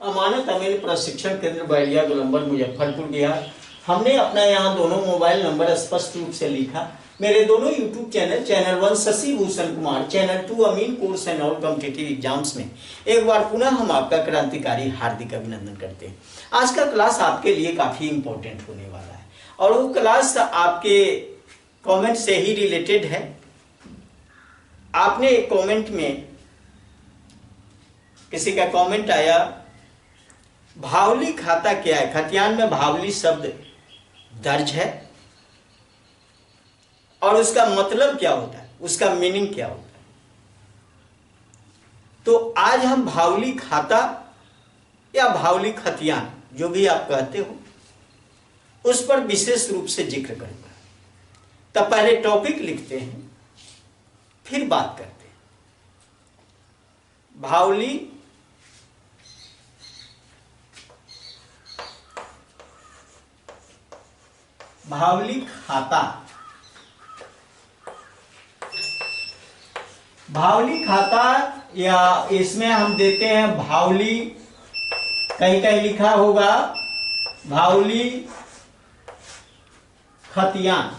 अमानत अमीन प्रशिक्षण केंद्र बैरिया गोलंबर मुजफ्फरपुर बिहार। हमने अपना यहाँ दोनों मोबाइल नंबर स्पष्ट रूप से लिखा। मेरे दोनों YouTube channel, channel 1 Shashi Bhushan Kumar, channel 2 अमीन course and all competitive exams में एक बार पुनः हम आपका क्रांतिकारी हार्दिक अभिनंदन करते हैं। आज का क्लास आपके लिए काफी इंपॉर्टेंट होने वाला है और वो क्लास आपके कमेंट से ही रिलेटेड है। आपने एक कमेंट में, किसी का कमेंट आया, भावली खाता क्या है, खतियान में भावली शब्द दर्ज है और उसका मतलब क्या होता है, उसका मीनिंग क्या होता है। तो आज हम भावली खाता या भावली खतियान, जो भी आप कहते हो, उस पर विशेष रूप से जिक्र करूंगा। तब पहले टॉपिक लिखते हैं, फिर बात करते हैं। भावली खाता। भावली खाता या इसमें हम देते हैं भावली, कहीं कहीं लिखा होगा भावली खतियान।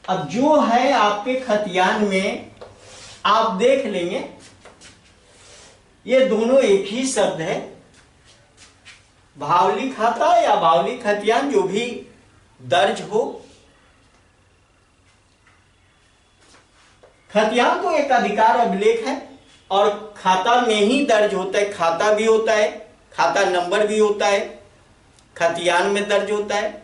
अब जो है आपके खतियान में आप देख लेंगे, ये दोनों एक ही शब्द है। भावली खाता या भावली खतियान, जो भी दर्ज हो। खतियान तो एक अधिकार अभिलेख है और खाता में ही दर्ज होता है। खाता भी होता है, खाता नंबर भी होता है, खतियान में दर्ज होता है।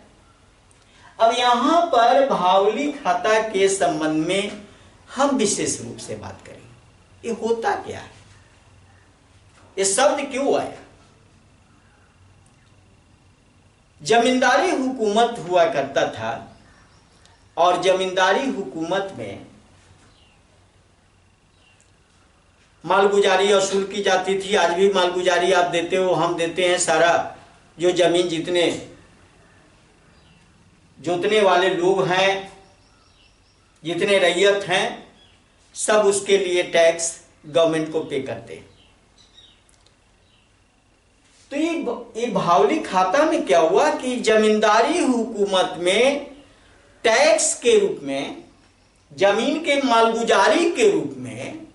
अब यहां पर भावली खाता के संबंध में हम विशेष रूप से बात करेंगे। ये होता क्या है, ये शब्द क्यों आया। जमींदारी हुकूमत हुआ करता था और जमींदारी हुकूमत में मालगुजारी वसूल की जाती थी। आज भी मालगुजारी आप देते हो, हम देते हैं। सारा जो जमीन जितने जोतने वाले लोग हैं, जितने रैयत हैं, सब उसके लिए टैक्स गवर्नमेंट को पे करते हैं। तो ये भावली खाता में क्या हुआ कि जमींदारी हुकूमत में टैक्स के रूप में, जमीन के मालगुजारी के रूप में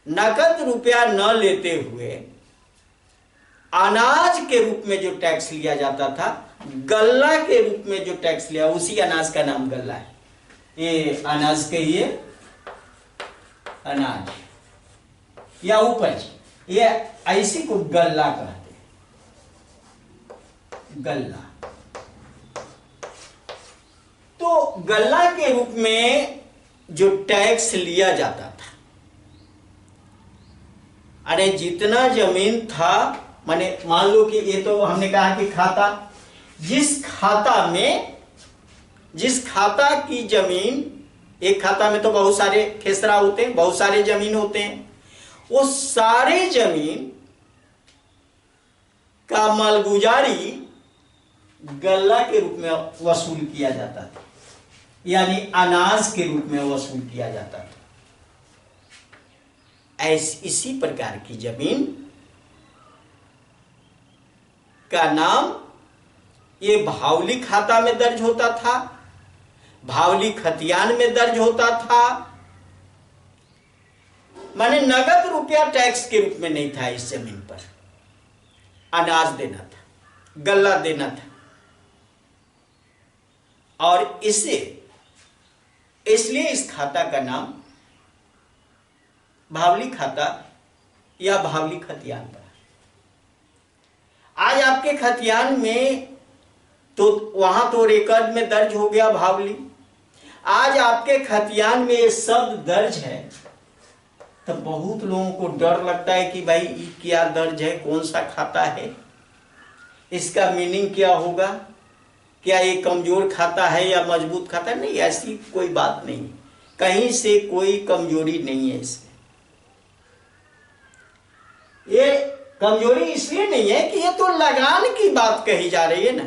नकद रुपया न लेते हुए अनाज के रूप में जो टैक्स लिया जाता था, गल्ला के रूप में जो टैक्स लिया, उसी अनाज का नाम गल्ला है। ये अनाज के ये अनाज या उपज, ये ऐसी को गल्ला कहते हैं, गल्ला। तो गल्ला के रूप में जो टैक्स लिया जाता था, अरे जितना जमीन था, माने मान लो कि ये तो हमने कहा कि खाता, जिस खाता की जमीन, एक खाता में तो बहुत सारे खेसरा होते हैं, बहुत सारे जमीन होते हैं, वो सारे जमीन का मालगुजारी गल्ला के रूप में वसूल किया जाता था, यानी अनाज के रूप में वसूल किया जाता था। इसी प्रकार की जमीन का नाम ये भावली खाता में दर्ज होता था, भावली खतियान में दर्ज होता था। माने नगद रुपया टैक्स के रूप में नहीं था, इस जमीन पर अनाज देना था, गल्ला देना था। और इसलिए इस खाता का नाम भावली खाता या भावली खतियान पड़ा। आज आपके खतियान में तो वहां तो रिकॉर्ड में दर्ज हो गया भावली। आज आपके खतियान में ये शब्द दर्ज है, तो बहुत लोगों को डर लगता है कि भाई ये क्या दर्ज है, कौन सा खाता है, इसका मीनिंग क्या होगा, क्या ये कमजोर खाता है या मजबूत खाता है। नहीं, ऐसी कोई बात नहीं, कहीं से कोई कमजोरी नहीं है इसमें। ये कमजोरी इसलिए नहीं है कि ये तो लगान की बात कही जा रही है ना।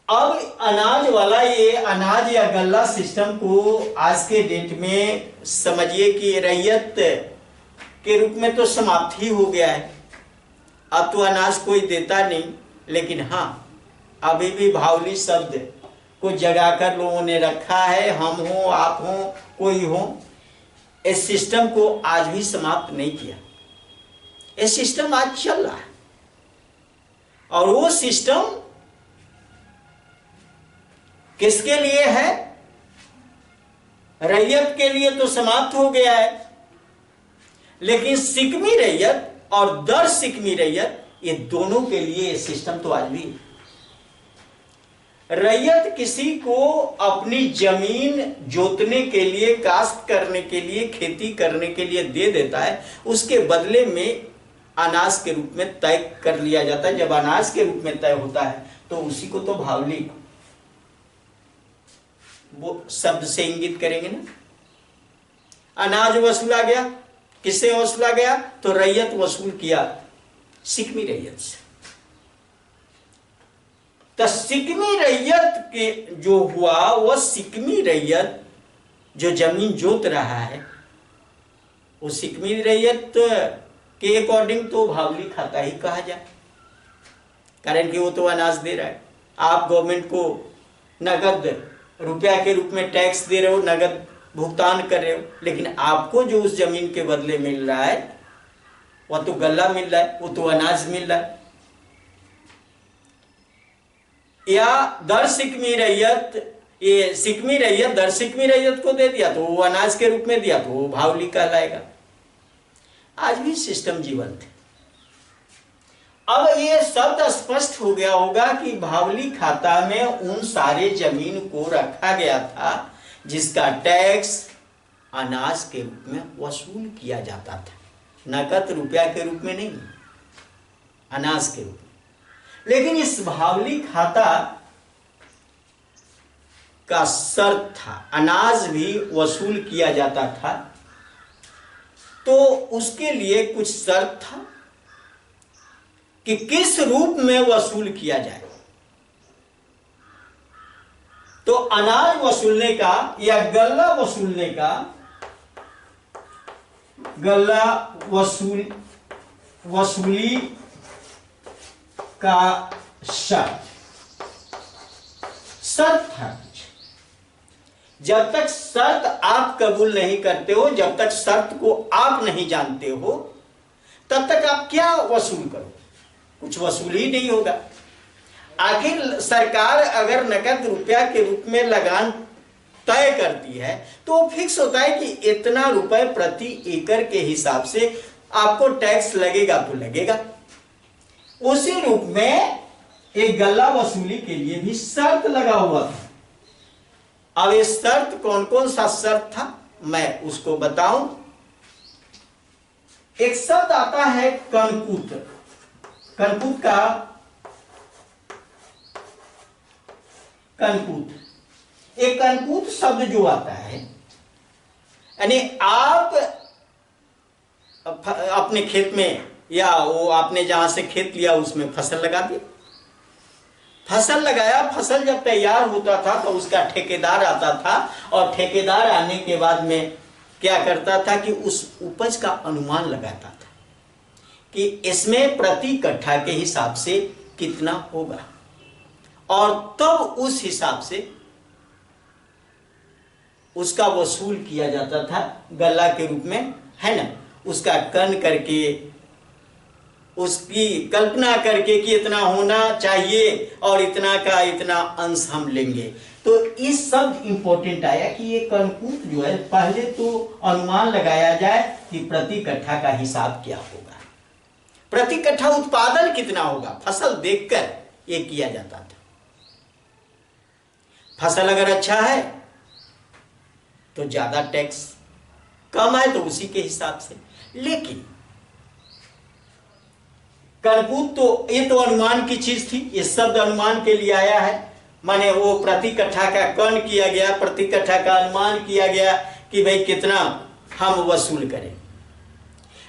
अब अनाज वाला ये अनाज या गल्ला सिस्टम को आज के डेट में समझिए कि रैयत के रूप में तो समाप्त ही हो गया है। अब तो अनाज कोई देता नहीं, लेकिन हाँ अभी भी भावली शब्द को जगाकर लोगों ने रखा है। हम हो, आप हो, कोई हो, इस सिस्टम को आज भी समाप्त नहीं किया। ये सिस्टम आज चल रहा है और वो सिस्टम किसके लिए है? रैयत के लिए तो समाप्त हो गया है, लेकिन सिकमी रैयत और दर सिकमी रैयत ये दोनों के लिए ये सिस्टम तो आज भी। रैयत किसी को अपनी जमीन जोतने के लिए, काश्त करने के लिए, खेती करने के लिए दे देता है, उसके बदले में अनाज के रूप में तय कर लिया जाता है। जब अनाज के रूप में तय होता है तो उसी को तो भावली वो शब्द से इंगित करेंगे ना। अनाज वसूला गया, किससे वसूला गया? तो रैयत वसूल किया सिकमी रैयत से। तो सिकमी रैयत के जो हुआ वह सिकमी रैयत जो जमीन जोत रहा है, वो सिकमी रैयत के अकॉर्डिंग तो भावली खाता ही कहा जाए, कारण कि वो तो अनाज दे रहा है। आप गवर्नमेंट को नगद रुपया के रूप में टैक्स दे रहे हो, नगद भुगतान कर रहे हो, लेकिन आपको जो उस जमीन के बदले मिल रहा है वह तो गल्ला मिल रहा है, वो तो अनाज मिल रहा है। या दर सिकमी रैयत, ये सिकमी रैयत दर सिकमी रैयत को दे दिया तो वो अनाज के रूप में दिया तो वो भावली कहलाएगा। आज भी सिस्टम जीवंत है। अब ये शब्द स्पष्ट हो गया होगा कि भावली खाता में उन सारे जमीन को रखा गया था जिसका टैक्स अनाज के रूप में वसूल किया जाता था, नकद रुपया के रूप में नहीं, अनाज के रूप में। लेकिन इस भावली खाता का शर्त था, अनाज भी वसूल किया जाता था, तो उसके लिए कुछ शर्त था कि किस रूप में वसूल किया जाए। तो अनाज वसूलने का या गल्ला वसूलने का, गल्ला वसूली का शर्त था। जब तक शर्त आप कबूल नहीं करते हो, जब तक शर्त को आप नहीं जानते हो, तब तक आप क्या वसूल करो? कुछ वसूल ही नहीं होगा। आखिर सरकार अगर नकद रुपया के रूप में लगान तय करती है तो फिक्स होता है कि इतना रुपए प्रति एकड़ के हिसाब से आपको टैक्स लगेगा तो लगेगा। उसी रूप में एक गल्ला वसूली के लिए भी शर्त लगा हुआ था। अब ये शर्त कौन कौन सा शर्त था मैं उसको बताऊं। एक शब्द आता है कनकूत। कनकूत का कनकूत, एक कनकूत शब्द जो आता है, यानी आप अपने खेत में या वो आपने जहां से खेत लिया उसमें फसल लगा दी, फसल लगाया, फसल जब तैयार होता था तो उसका ठेकेदार आता था और ठेकेदार आने के बाद में क्या करता था कि उस उपज का अनुमान लगाता था कि इसमें प्रति कट्ठा के हिसाब से कितना होगा, और तब उस हिसाब से उसका वसूल किया जाता था गल्ला के रूप में, है ना। उसका कन करके, उसकी कल्पना करके कि इतना होना चाहिए और इतना का इतना अंश हम लेंगे। तो इस शब्द इंपॉर्टेंट आया कि ये कनकूत जो है, पहले तो अनुमान लगाया जाए कि प्रति कट्ठा का हिसाब क्या होगा, प्रति कट्ठा उत्पादन कितना होगा, फसल देखकर ये किया जाता था। फसल अगर अच्छा है तो ज्यादा टैक्स, कम है तो उसी के हिसाब से। लेकिन कनकूत तो ये तो अनुमान की चीज थी, ये शब्द अनुमान के लिए आया है, माने वो प्रति कट्ठा का कन किया गया, प्रति कट्ठा का अनुमान किया गया कि भाई कितना हम वसूल करें।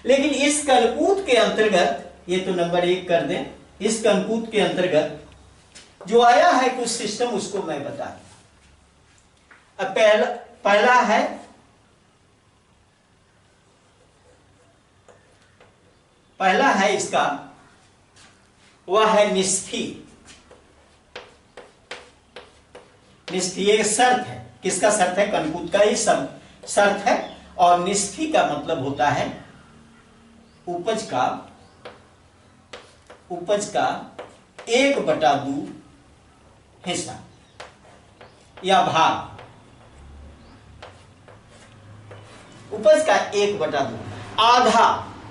लेकिन इस कनकूत के अंतर्गत, ये तो नंबर 1 कर दें, इस कनकूत के अंतर्गत जो आया है कुछ सिस्टम उसको मैं बता दूं। अब पहला है इसका, वह है निस्फी। निस्फी एक शर्त है। किसका शर्त है? कनकूत का ही शर्त है। और निस्फी का मतलब होता है उपज का 1/2 हिस्सा या भाग। उपज का 1/2 आधा,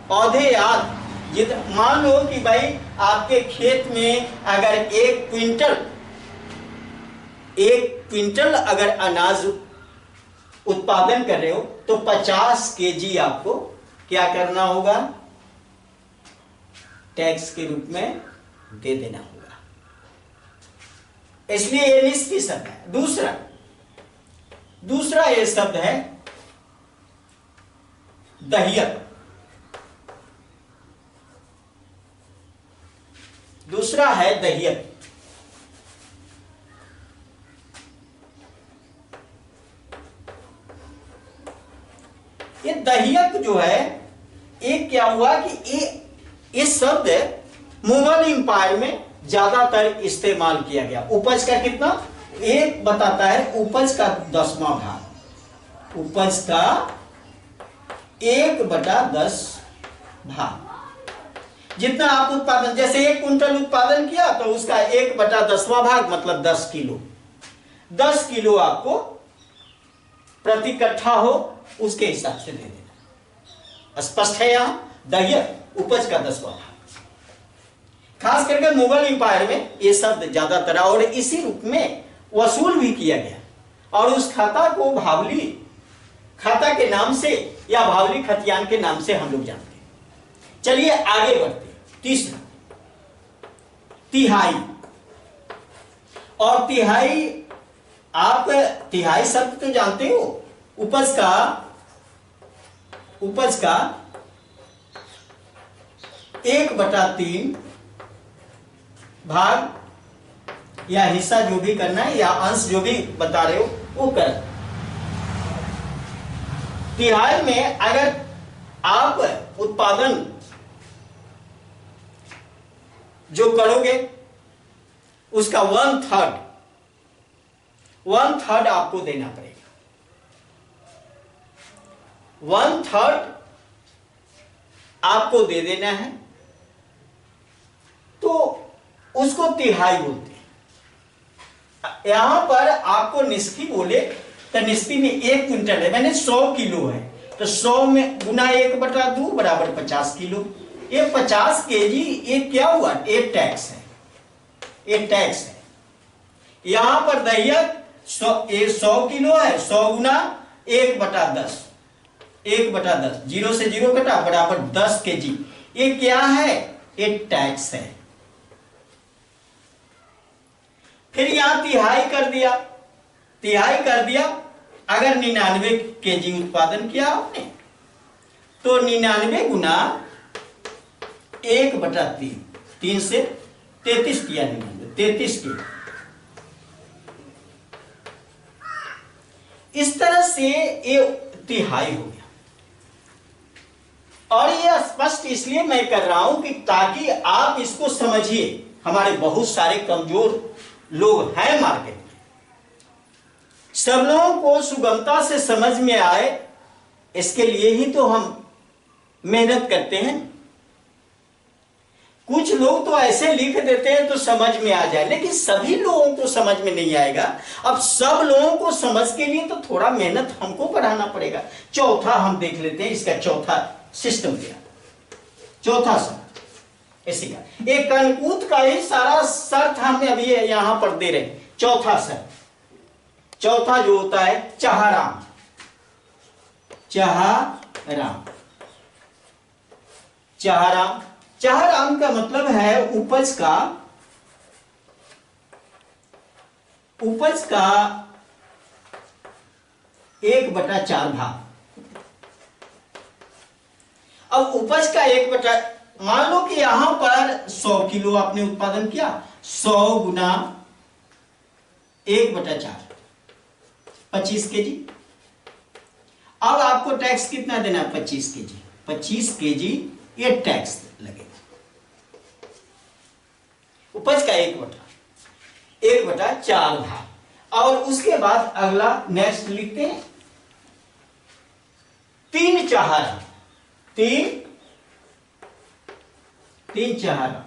पौधे आध। मान लो कि भाई आपके खेत में अगर 1 क्विंटल अगर अनाज उत्पादन कर रहे हो तो 50 केजी आपको क्या करना होगा? टैक्स के रूप में दे देना होगा। इसलिए ये निस्फी शब्द है। दूसरा ये शब्द है दहियत। दूसरा है दहियत। ये दहियत जो है, एक क्या हुआ कि इस शब्द मुगल एम्पायर में ज्यादातर इस्तेमाल किया गया। उपज का कितना? एक बताता है उपज का 10वां भाग। उपज का 1/10 भाग। जितना आप उत्पादन, जैसे 1 कुंटल उत्पादन किया तो उसका 1/10वां भाग मतलब 10 किलो। 10 किलो आपको प्रति कट्ठा हो उसके हिसाब से दे देना। स्पष्ट है? यहां दहियत उपज का 10वां भाग। खास करके मुगल एम्पायर में यह शब्द ज्यादातर और इसी रूप में वसूल भी किया गया। और उस खाता को भावली खाता के नाम से या भावली खतियान के नाम से हम लोग जानते हैं। चलिए आगे बढ़ते हैं। तीसरा तिहाई। और तिहाई, आप तिहाई शब्द तो जानते हो। उपज का 1/3 भाग या हिस्सा जो भी करना है या अंश जो भी बता रहे हो वो कर। तिहाई में अगर आप उत्पादन जो करोगे उसका 1/3 आपको देना पड़ेगा। 1/3 आपको दे देना है तो उसको तिहाई बोलते हैं। यहां पर आपको निस्फी बोले तो निस्फी में 1 क्विंटल है, मैंने 100 किलो है तो 100 में गुना 1/2 बराबर 50 किलो। ये 50 केजी ये क्या हुआ? एक टैक्स है। एक टैक्स है। यहां पर दहियत 100 किलो है, 100 गुना 1/10, 1/10, 0 से 0 कटा बराबर 10 केजी। ये क्या है? एक टैक्स है। फिर यहां तिहाई कर दिया। अगर 99 केजी उत्पादन किया आपने तो 99 गुना 1/3, 3 से 33 किया, 33 किलो। इस तरह से ये तिहाई हो गया। और ये स्पष्ट इसलिए मैं कर रहा हूं कि ताकि आप इसको समझिए। हमारे बहुत सारे कमजोर लोग हैं मार्केट में, सब लोगों को सुगमता से समझ में आए इसके लिए ही तो हम मेहनत करते हैं। कुछ लोग तो ऐसे लिख देते हैं तो समझ में आ जाए, लेकिन सभी लोगों को समझ में नहीं आएगा। अब सब लोगों को समझ के लिए तो थोड़ा मेहनत हमको बढ़ाना पड़ेगा। चौथा हम देख लेते हैं, इसका चौथा सिस्टम क्या, चौथा शब्द इसी का। एक कनकूत का ही सारा शर्त हम अभी यहां पर दे रहे हैं। चौथा शर्त, चौथा जो होता है चहाराम। चहाराम, चहाराम, चहाराम का मतलब है उपज का 1/4 भाग। अब उपज का 1/, मान लो कि यहां पर 100 किलो आपने उत्पादन किया, 100 गुना 1/4 25 kg। अब आपको टैक्स कितना देना है? 25 kg। 25 kg ये टैक्स लगेगा। उपज का 1/4 भाग। और उसके बाद अगला नेक्स्ट लिखते हैं 3 चहारा। 3 चहारा।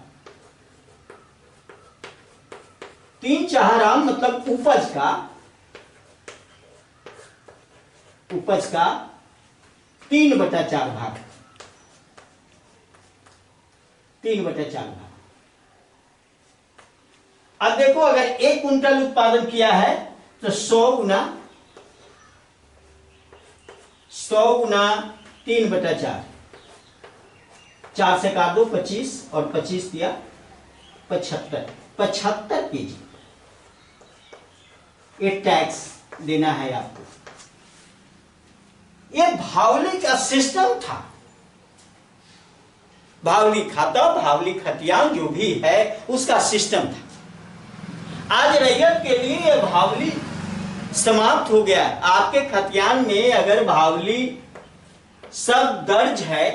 3 चहारा मतलब उपज का 3/4 भाग। 3/4 भाग। अब देखो, अगर 1 कुंटल उत्पादन किया है तो 100 गुना 3/4। 4 से काट दो 25 और 25 दिया 75 kg ये टैक्स देना है आपको। ये भावली का सिस्टम था। भावली खाता, भावली खतियान जो भी है उसका सिस्टम था। आज रैयत के लिए ये भावली समाप्त हो गया। आपके खतियान में अगर भावली सब दर्ज है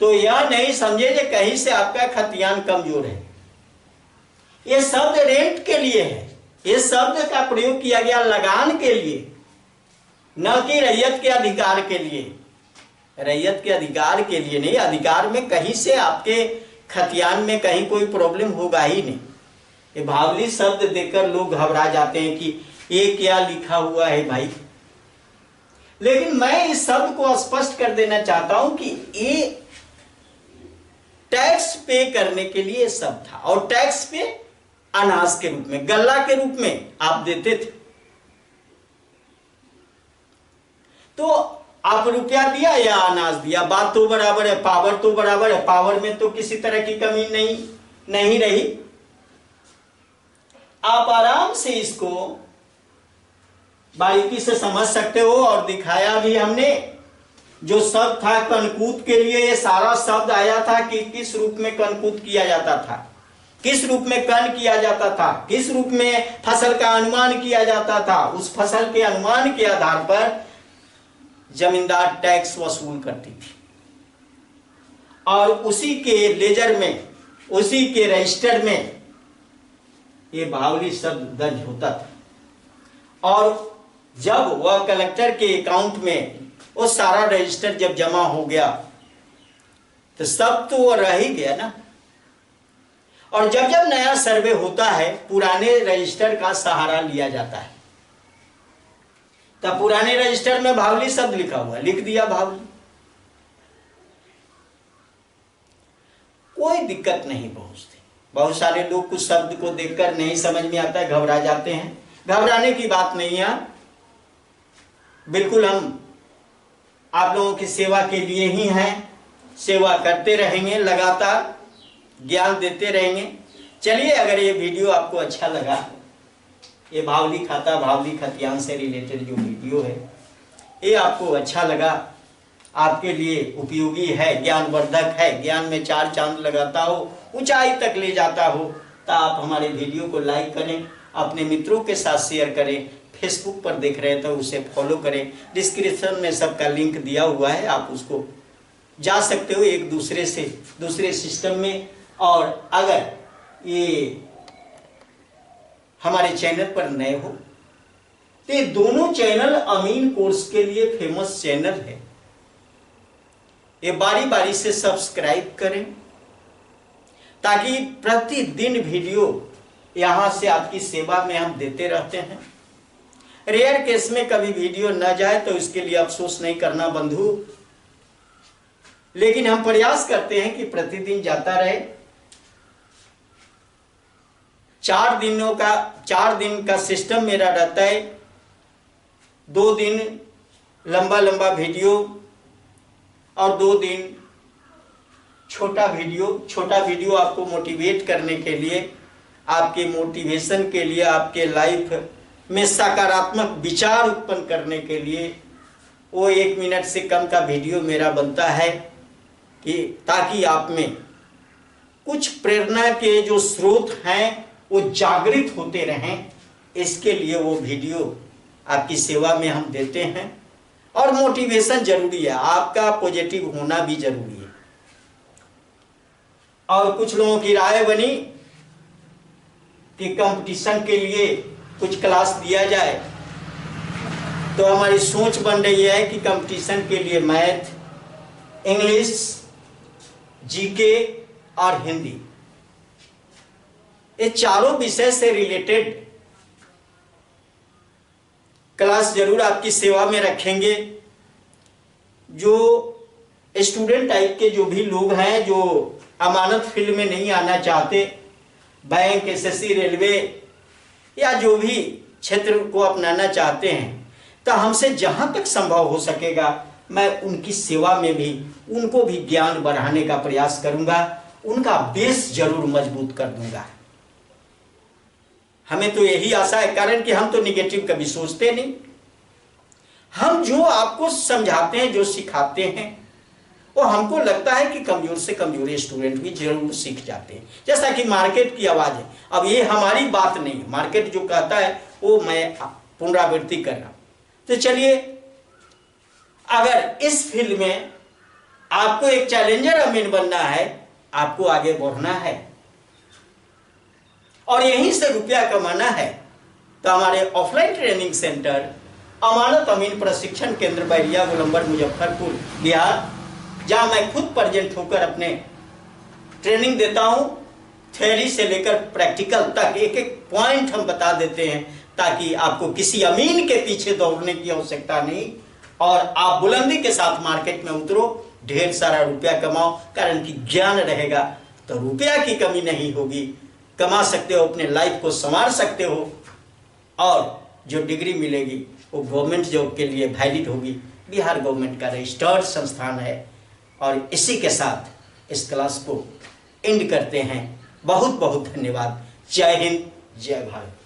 तो यह नहीं समझे कि कहीं से आपका खतियान कमजोर है। ये शब्द रेंट के लिए है। ये शब्द का प्रयोग किया गया लगान के लिए, न कि रैयत के अधिकार के लिए। रैयत के अधिकार के लिए नहीं। अधिकार में कहीं से आपके खतियान में कहीं कोई प्रॉब्लम होगा ही नहीं। ये भावली शब्द देखकर लोग घबरा जाते हैं कि ये क्या लिखा हुआ है भाई। लेकिन मैं इस शब्द को स्पष्ट कर देना चाहता हूं कि ये टैक्स पे करने के लिए शब्द था। और टैक्स पे अनाज के रूप में, गल्ला के रूप में आप देते थे। तो आप रुपया दिया या अनाज दिया, बात तो बराबर है, पावर तो बराबर है। पावर में तो किसी तरह की कमी नहीं रही। आप आराम से इसको बारीकी से समझ सकते हो। और दिखाया भी हमने। जो शब्द था कनकूत के लिए, ये सारा शब्द आया था कि किस रूप में कनकूत किया जाता था, किस रूप में कन किया जाता था, किस रूप में फसल का अनुमान किया जाता था। उस फसल के अनुमान के आधार पर जमींदार टैक्स वसूल करती थी। और उसी के लेजर में, उसी के रजिस्टर में ये भावली शब्द दर्ज होता था। और जब वह कलेक्टर के अकाउंट में वो सारा रजिस्टर जब जमा हो गया तो सब तो वो रह ही गया ना। और जब जब नया सर्वे होता है पुराने रजिस्टर का सहारा लिया जाता है। तब पुराने रजिस्टर में भावली शब्द लिखा हुआ, लिख दिया भावली। कोई दिक्कत नहीं पहुंचती। बहुत सारे लोग कुछ शब्द को देखकर नहीं समझ में आता है, घबरा जाते हैं। घबराने की बात नहीं है। बिल्कुल हम आप लोगों की सेवा के लिए ही हैं। सेवा करते रहेंगे, लगातार ज्ञान देते रहेंगे। चलिए, अगर ये वीडियो आपको अच्छा लगा, ये भावली खाता, भावली खतियान से रिलेटेड जो वीडियो है, ये आपको अच्छा लगा, आपके लिए उपयोगी है, ज्ञानवर्धक है, ज्ञान में 4 चांद लगाता हो, ऊंचाई तक ले जाता हो, तो आप हमारे वीडियो को लाइक करें, अपने मित्रों के साथ शेयर करें। फेसबुक पर देख रहे हैं तो उसे फॉलो करें। डिस्क्रिप्शन में सबका लिंक दिया हुआ है, आप उसको जा सकते हो एक दूसरे से दूसरे सिस्टम में। और अगर ये हमारे चैनल पर नए हो तो ये दोनों चैनल अमीन कोर्स के लिए फेमस चैनल है। ये बारी बारी से सब्सक्राइब करें ताकि प्रतिदिन वीडियो यहां से आपकी सेवा में हम देते रहते हैं। रेयर केस में कभी वीडियो न जाए तो इसके लिए अफसोस नहीं करना बंधु, लेकिन हम प्रयास करते हैं कि प्रतिदिन जाता रहे। 4 दिन का सिस्टम मेरा रहता है। 2 दिन लंबा वीडियो और 2 दिन छोटा वीडियो आपको मोटिवेट करने के लिए, आपके मोटिवेशन के लिए, आपके लाइफ में सकारात्मक विचार उत्पन्न करने के लिए वो 1 मिनट से कम का वीडियो मेरा बनता है कि ताकि आप में कुछ प्रेरणा के जो स्रोत हैं वो जागृत होते रहें, इसके लिए वो वीडियो आपकी सेवा में हम देते हैं। और मोटिवेशन जरूरी है, आपका पॉजिटिव होना भी जरूरी है। और कुछ लोगों की राय बनी कि कंपटीशन के लिए कुछ क्लास दिया जाए, तो हमारी सोच बन रही है कि कंपटीशन के लिए मैथ, इंग्लिश, जीके और हिंदी, ये चारों विषय से रिलेटेड क्लास जरूर आपकी सेवा में रखेंगे। जो स्टूडेंट टाइप के जो भी लोग हैं, जो अमानत फील्ड में नहीं आना चाहते, बैंक, एसएससी, रेलवे या जो भी क्षेत्र को अपनाना चाहते हैं, तो हमसे जहां तक संभव हो सकेगा मैं उनकी सेवा में भी उनको भी ज्ञान बढ़ाने का प्रयास करूंगा, उनका बेस जरूर मजबूत कर दूंगा। हमें तो यही आशा है, कारण कि हम तो निगेटिव कभी सोचते नहीं। हम जो आपको समझाते हैं, जो सिखाते हैं, वो हमको लगता है कि कमजोर से कमजोर स्टूडेंट भी जरूर सीख जाते हैं। जैसा कि मार्केट की आवाज है, अब ये हमारी बात नहीं है, मार्केट जो कहता है वो मैं पुनरावृत्ति कर रहा हूं। तो चलिए, अगर इस फील्ड में आपको एक चैलेंजर अमीन बनना है, आपको आगे बढ़ना है और यहीं से रुपया कमाना है, तो हमारे ऑफलाइन ट्रेनिंग सेंटर अमानत अमीन प्रशिक्षण केंद्र बैरिया गोलंबर मुजफ्फरपुर बिहार, जहां मैं खुद प्रेजेंट होकर अपने ट्रेनिंग देता हूं, थ्योरी से लेकर प्रैक्टिकल तक एक एक पॉइंट हम बता देते हैं, ताकि आपको किसी अमीन के पीछे दौड़ने की आवश्यकता नहीं और आप बुलंदी के साथ मार्केट में उतरो, ढेर सारा रुपया कमाओ। कारण कि ज्ञान रहेगा तो रुपया की कमी नहीं होगी, कमा सकते हो, अपने लाइफ को संवार सकते हो और जो डिग्री मिलेगी वो गवर्नमेंट जॉब के लिए वैलिड होगी। बिहार गवर्नमेंट का रजिस्टर्ड संस्थान है। और इसी के साथ इस क्लास को एंड करते हैं। बहुत बहुत धन्यवाद। जय हिंद, जय भारत।